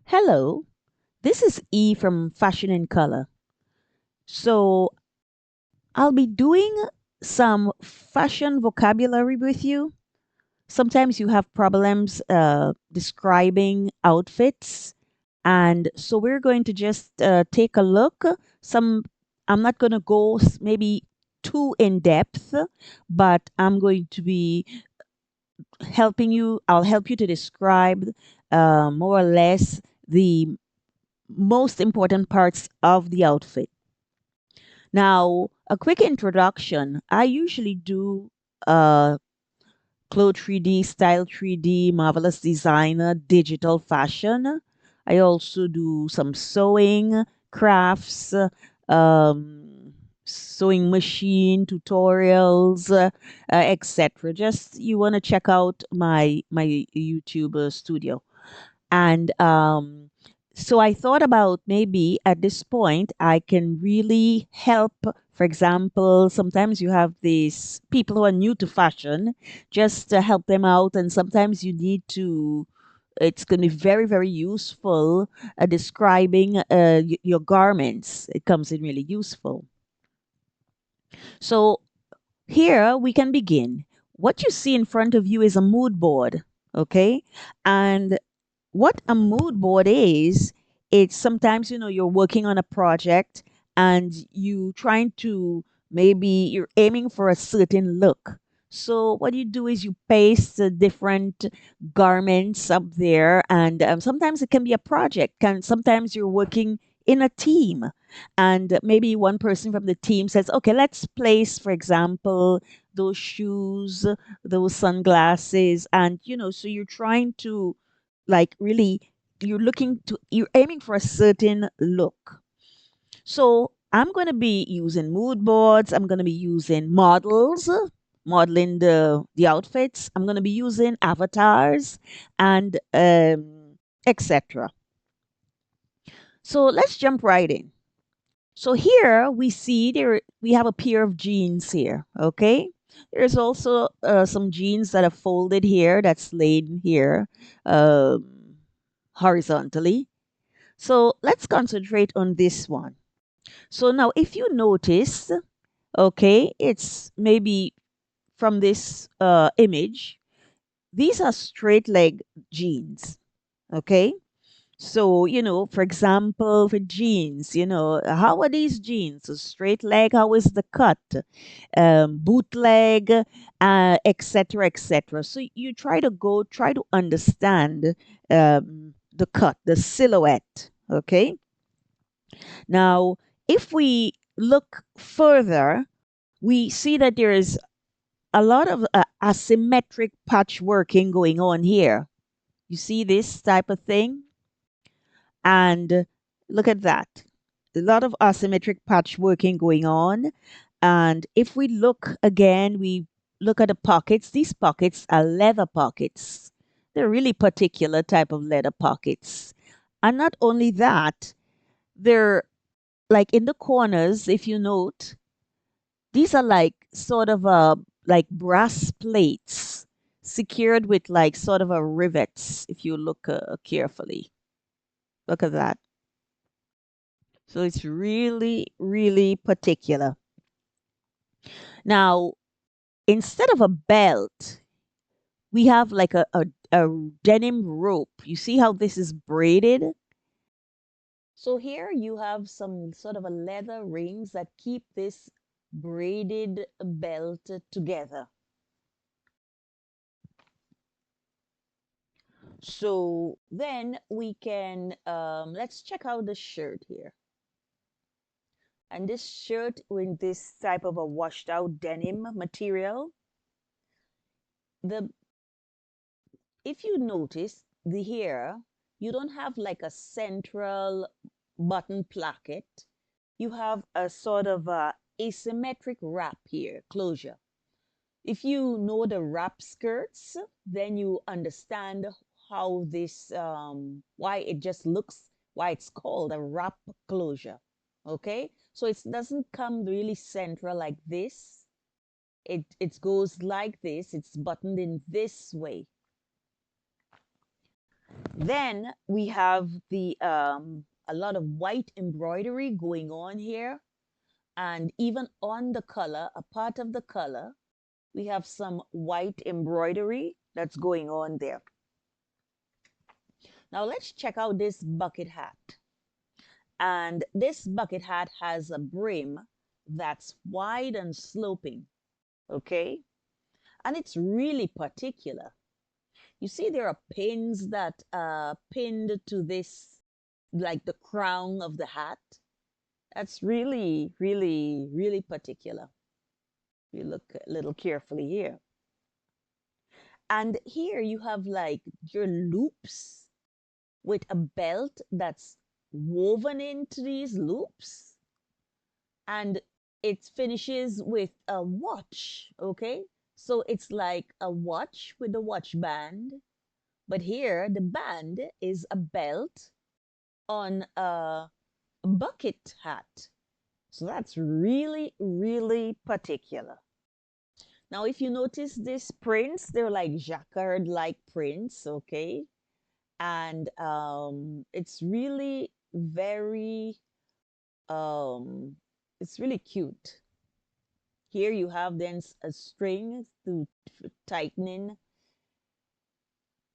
Hello, this is E from Fashion in Color. So, I'll be doing some fashion vocabulary with you. Sometimes you have problems describing outfits, and so we're going to just take a look. Some, I'm not going to go maybe too in depth, but I'm going to be helping you. I'll help you to describe more or less the most important parts of the outfit. Now, a quick introduction. I usually do uh, Clothes 3D, Style 3D, Marvelous Designer, Digital Fashion. I also do some sewing, crafts, sewing machine tutorials, etc. Just you want to check out my YouTube studio. And so I thought about maybe at this point I can really help. For example, sometimes you have these people who are new to fashion, just to help them out. And sometimes you need to, it's going to be very, very useful describing your garments. It comes in really useful. So here we can begin. What you see in front of you is a mood board, okay? And what a mood board is, it's sometimes you're working on a project and you trying to, maybe you're aiming for a certain look. So what you do is you paste the different garments up there, and sometimes it can be a project. Can sometimes you're working in a team, and maybe one person from the team says, "Okay, let's place, for example, those shoes, those sunglasses," and so you're trying to, like, really, you're aiming for a certain look. So I'm going to be using mood boards. I'm going to be using models, modeling the outfits. I'm going to be using avatars and etc. So let's jump right in. So here we see there we have a pair of jeans here. Okay, there's also some jeans that are folded here, that's laid here horizontally. So let's concentrate on this one. So now, if you notice, okay, it's maybe from this image, these are straight leg jeans, okay? So, for example, for jeans, how are these jeans? A straight leg, how is the cut? Bootleg, etc., etc. So you try to understand the cut, the silhouette, okay? Now, if we look further, we see that there is a lot of asymmetric patchworking going on here. You see this type of thing? And look at that. A lot of asymmetric patchworking going on. And if we look again, we look at the pockets. These pockets are leather pockets. They're really particular type of leather pockets. And not only that, they're like in the corners, if you note, these are like sort of like brass plates secured with like sort of a rivets, if you look carefully. Look at that. So it's really, really particular. Now, instead of a belt, we have like a denim rope. You see how this is braided? So here you have some sort of a leather rings that keep this braided belt together. So then we can, let's check out the shirt here. And this shirt with this type of a washed out denim material, the if you notice the here, you don't have like a central button placket. You have a sort of a asymmetric wrap here, closure. If you know the wrap skirts, then you understand how this, why it just looks, why it's called a wrap closure. Okay, so it doesn't come really central like this. It goes like this. It's buttoned in this way. Then we have the a lot of white embroidery going on here, and even on the collar, a part of the collar, we have some white embroidery that's going on there. Now let's check out this bucket hat. And this bucket hat has a brim that's wide and sloping, okay? And it's really particular. You see there are pins that are pinned to this, like the crown of the hat. That's really, really, really particular. You look a little carefully here. And here you have like your loops with a belt that's woven into these loops. And it finishes with a watch, okay? So it's like a watch with a watch band. But here the band is a belt on a bucket hat. So that's really, really particular. Now, if you notice these prints, they're like jacquard-like prints, okay? And it's really very, um, it's really cute. Here you have then a string to tightening,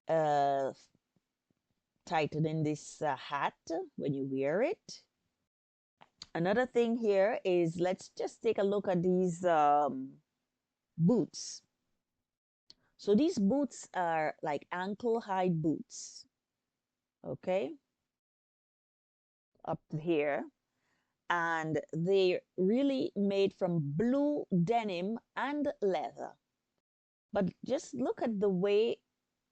uh, tightening this hat when you wear it. Another thing here is let's just take a look at these boots. So these boots are like ankle high boots, okay, up here. And they're really made from blue denim and leather. But just look at the way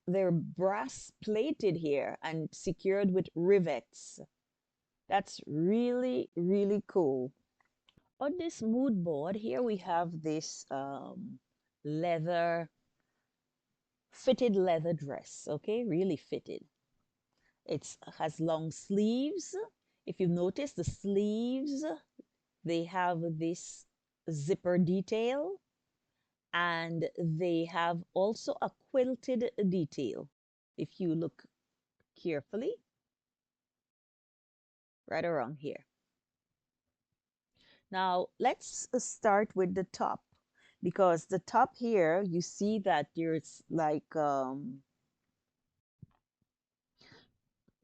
they're brass plated here and secured with rivets. That's really, really cool. On this mood board here, we have this leather, fitted leather dress, okay, really fitted. It has long sleeves. If you notice the sleeves, they have this zipper detail, and they have also a quilted detail. If you look carefully, right around here. Now, let's start with the top, because the top here, you see that there's like,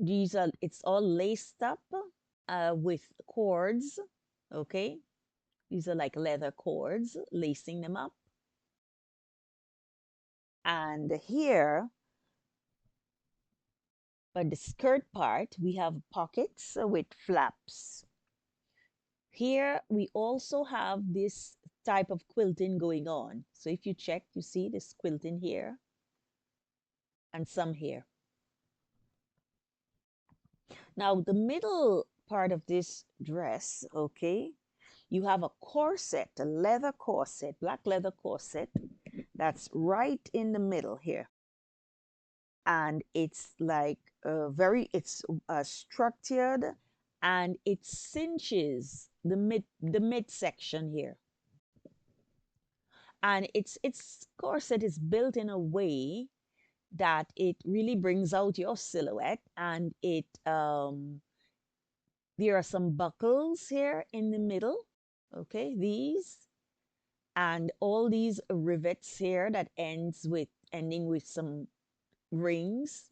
it's all laced up with cords, okay? These are like leather cords, lacing them up. And here, by the skirt part, we have pockets with flaps. Here, we also have this type of quilting going on. So if you check, you see this quilting here and some here. Now, the middle part of this dress, okay, you have a corset, a leather corset, black leather corset, that's right in the middle here. And it's like it's structured, and it cinches the midsection here. And its corset is built in a way that it really brings out your silhouette, and there are some buckles here in the middle, okay, these, and all these rivets here that ending with some rings.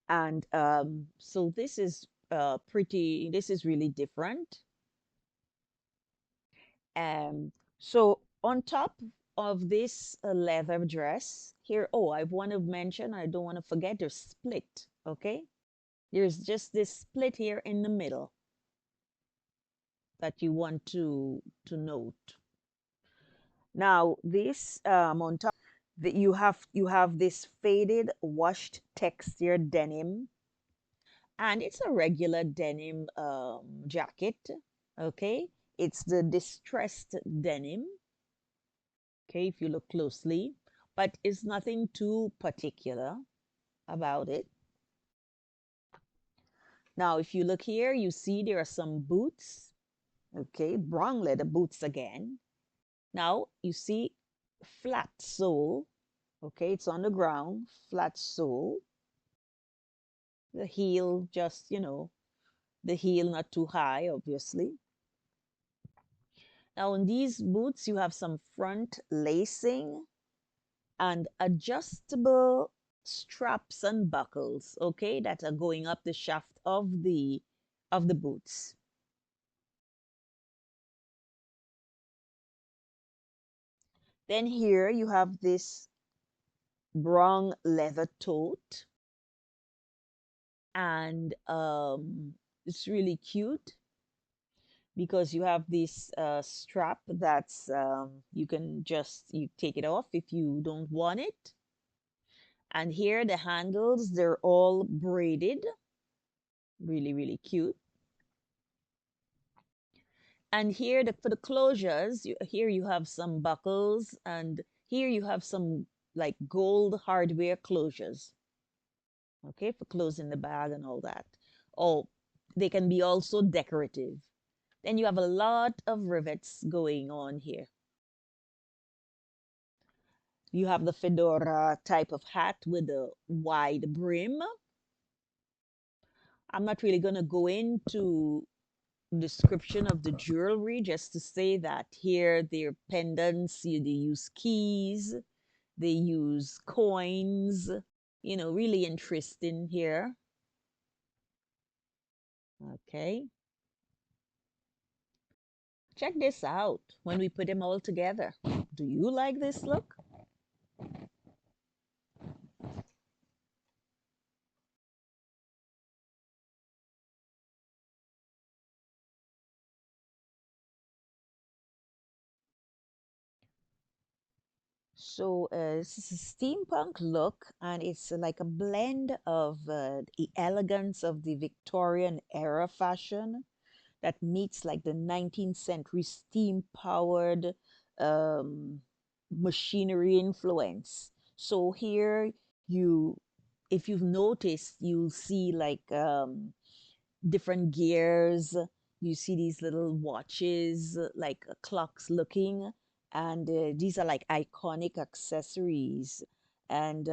And so this is this is really different. So on top of this leather dress here, oh, I want to mention, I don't want to forget, there's split, okay? There's just this split here in the middle that you want to note. Now this on top, you have this faded washed texture denim, and it's a regular denim jacket, okay? It's the distressed denim, okay, if you look closely, but it's nothing too particular about it. Now, if you look here, you see there are some boots, okay, brown leather boots again. Now, you see flat sole, Okay, it's on the ground, flat sole. The heel just, the heel not too high, obviously. Now, in these boots, you have some front lacing and adjustable straps and buckles, okay, that are going up the shaft of the boots. Then here you have this brown leather tote, and it's really cute because you have this strap that's you can just you take it off if you don't want it. And here the handles, they're all braided, really, really cute. And here for the closures, here you have some buckles, and here you have some like gold hardware closures, okay, for closing the bag and all that. Oh, they can be also decorative. Then you have a lot of rivets going on here. You have the fedora type of hat with a wide brim. I'm not really going to go into description of the jewelry, just to say that here they're pendants, they use keys, they use coins, really interesting here. Okay, check this out when we put them all together. Do you like this look? So this is a steampunk look, and it's like a blend of the elegance of the Victorian era fashion that meets like the 19th century steam powered um, machinery influence. So here you, if you've noticed, you'll see like different gears. You see these little watches, like clocks looking, and these are like iconic accessories. And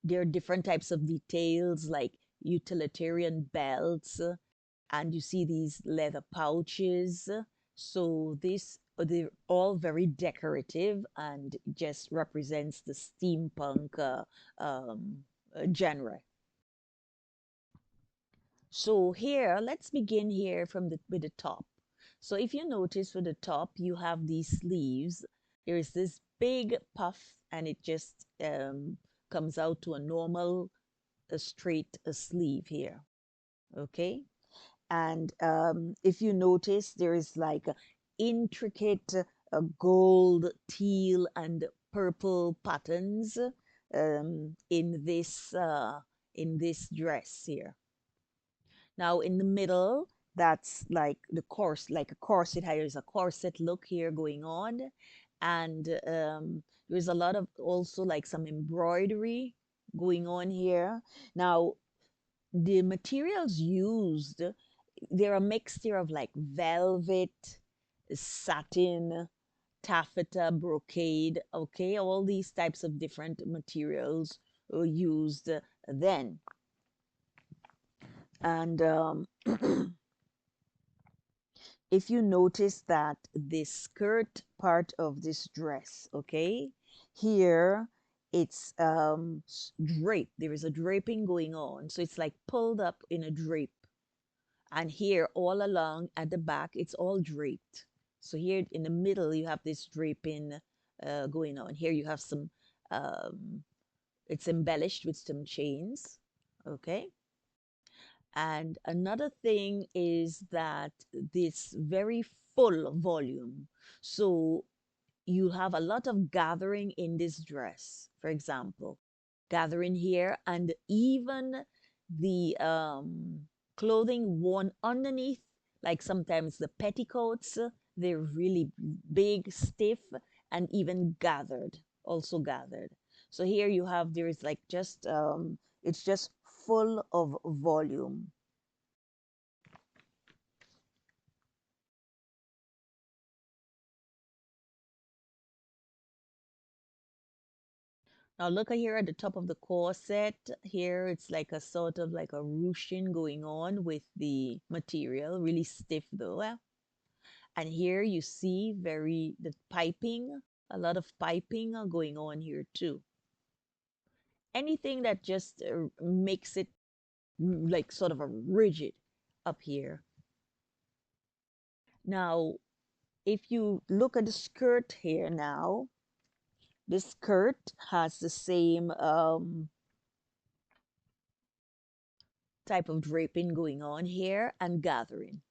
there are different types of details, like utilitarian belts, and you see these leather pouches. So this they're all very decorative and just represents the steampunk genre. So here, let's begin here from with the top. So if you notice with the top, you have these sleeves. There is this big puff, and it just comes out to a normal, a straight sleeve here. Okay. And if you notice, there is like a intricate gold, teal, and purple patterns in this dress here. Now in the middle, that's like the course, like a corset. There's a corset look here going on, and there's a lot of also like some embroidery going on here. Now the materials used, they're a mixture of like velvet, satin, taffeta, brocade, okay, all these types of different materials were used then. And if you notice that the skirt part of this dress, okay, here it's draped. There is a draping going on. So it's like pulled up in a drape. And here all along at the back, it's all draped. So here in the middle, you have this draping going on. Here you have some, it's embellished with some chains. Okay. And another thing is that this very full volume. So you have a lot of gathering in this dress, for example, gathering here, and even the clothing worn underneath, like sometimes the petticoats, they're really big, stiff, and even gathered, also gathered. So here you have, there is like just, it's just full of volume. Now look at here at the top of the corset. Here it's like a sort of like a ruching going on with the material, really stiff though. And here you see very the piping, a lot of piping going on here too. Anything that just makes it like sort of a rigid up here. Now, if you look at the skirt here now, this skirt has the same type of draping going on here and gathering.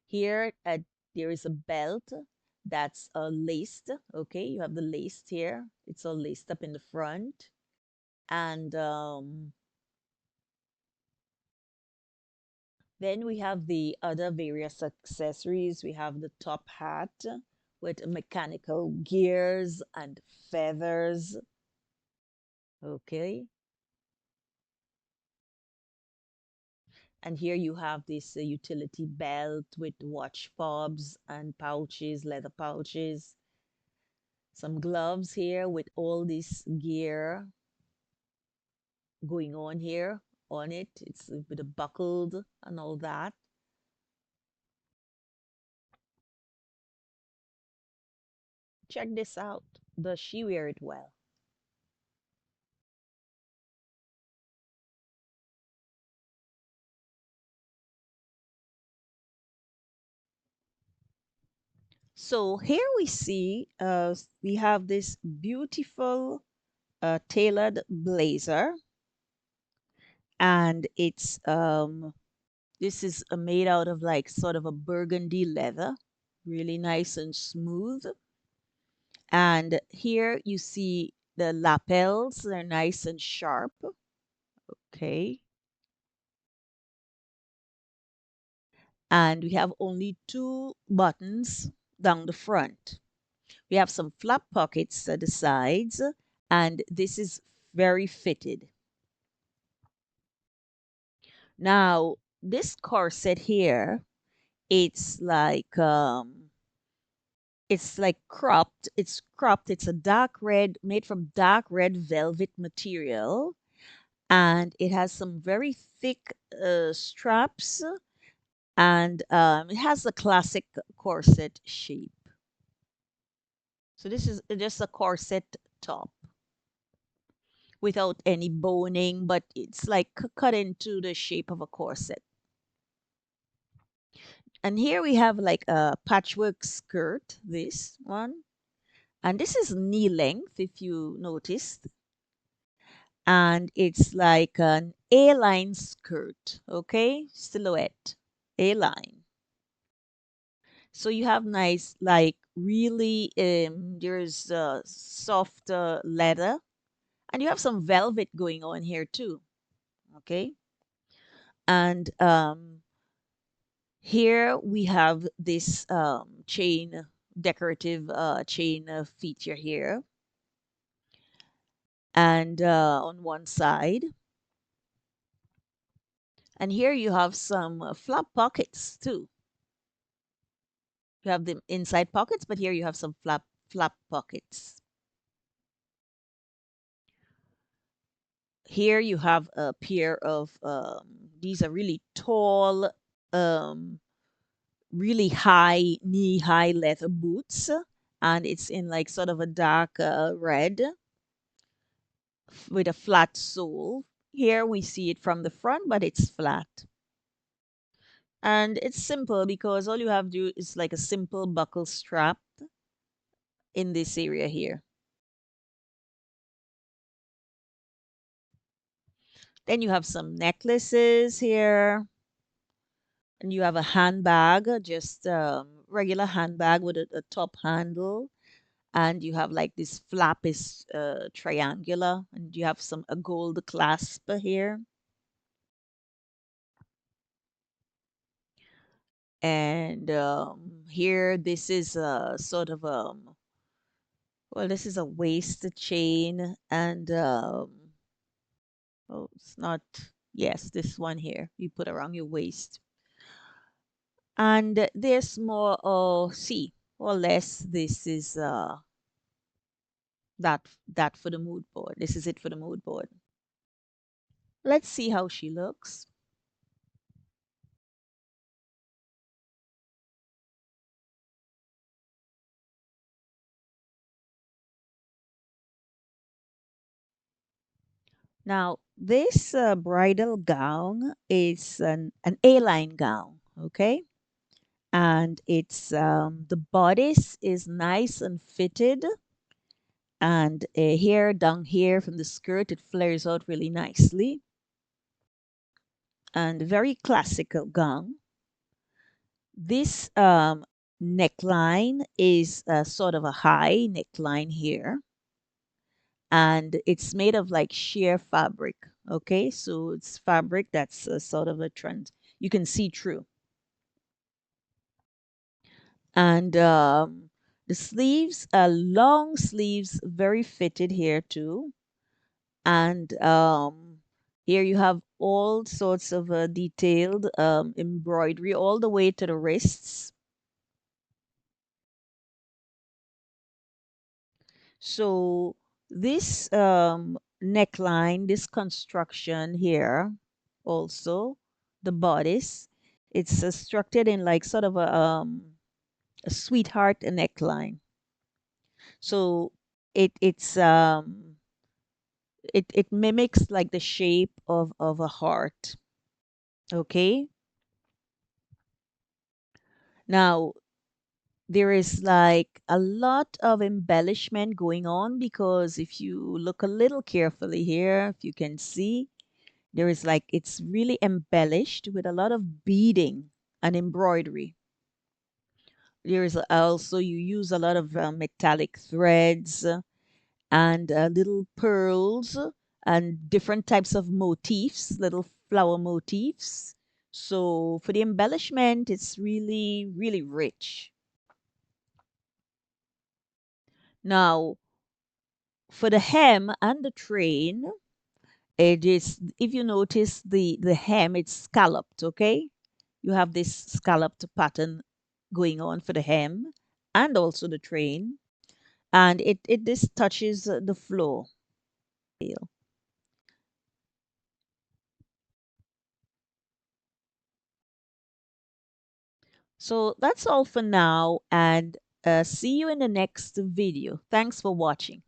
Here, there is a belt that's laced. Okay, you have the laced here. It's all laced up in the front. And then we have the other various accessories. We have the top hat with mechanical gears and feathers. Okay. And here you have this utility belt with watch fobs and pouches, leather pouches. Some gloves here with all this gear going on here on it. It's a bit buckled and all that. Check this out. Does she wear it well? So here we have this beautiful tailored blazer, and it's this is made out of like sort of a burgundy leather, really nice and smooth. And here you see the lapels, they're nice and sharp. Okay. And we have only two buttons down the front. We have some flap pockets at the sides, and this is very fitted. Now, this corset here, it's like cropped. It's cropped. It's a dark red, made from dark red velvet material, and it has some very thick straps, and it has a classic corset shape. So this is just a corset top without any boning, but it's like cut into the shape of a corset. And here we have like a patchwork skirt, this one. And this is knee length, if you noticed. And it's like an A-line skirt, okay? Silhouette, A-line. So you have nice, like really, there's soft leather, and you have some velvet going on here too, okay? And here we have this chain, decorative chain feature here. And on one side. And here you have some flap pockets too. You have the inside pockets, but here you have some flap pockets. Here you have a pair of these are really tall, um, really high knee-high leather boots, and it's in like sort of a dark red with a flat sole. Here we see it from the front, but it's flat. And it's simple because all you have to do is like a simple buckle strap in this area here. Then you have some necklaces here, and you have a handbag, just regular handbag with a top handle, and you have like this flap is triangular, and you have some a gold clasp here, and here this is a sort of well, this is a waist chain, and oh, it's not. Yes, this one here you put around your waist. And there's more, oh, see, or less. This is that for the mood board. This is it for the mood board. Let's see how she looks. Now, this bridal gown is an A-line gown, okay? And it's the bodice is nice and fitted, and here down here from the skirt it flares out really nicely, and very classical gown. This neckline is sort of a high neckline here, and it's made of like sheer fabric. Okay, so it's fabric that's sort of a trend. You can see through. And the sleeves are long sleeves, very fitted here too. And here you have all sorts of detailed embroidery all the way to the wrists. So this neckline, this construction here, also the bodice, it's structured in like sort of a sweetheart neckline. So it mimics like the shape of a heart. Okay. Now there is like a lot of embellishment going on because if you look a little carefully here, if you can see, there is like it's really embellished with a lot of beading and embroidery. There is also you use a lot of metallic threads and little pearls and different types of motifs, little flower motifs. So for the embellishment, it's really, really rich. Now, for the hem and the train, it is, if you notice the hem, it's scalloped, okay? You have this scalloped pattern going on for the hem and also the train. And it this touches the floor. So that's all for now, and see you in the next video. Thanks for watching.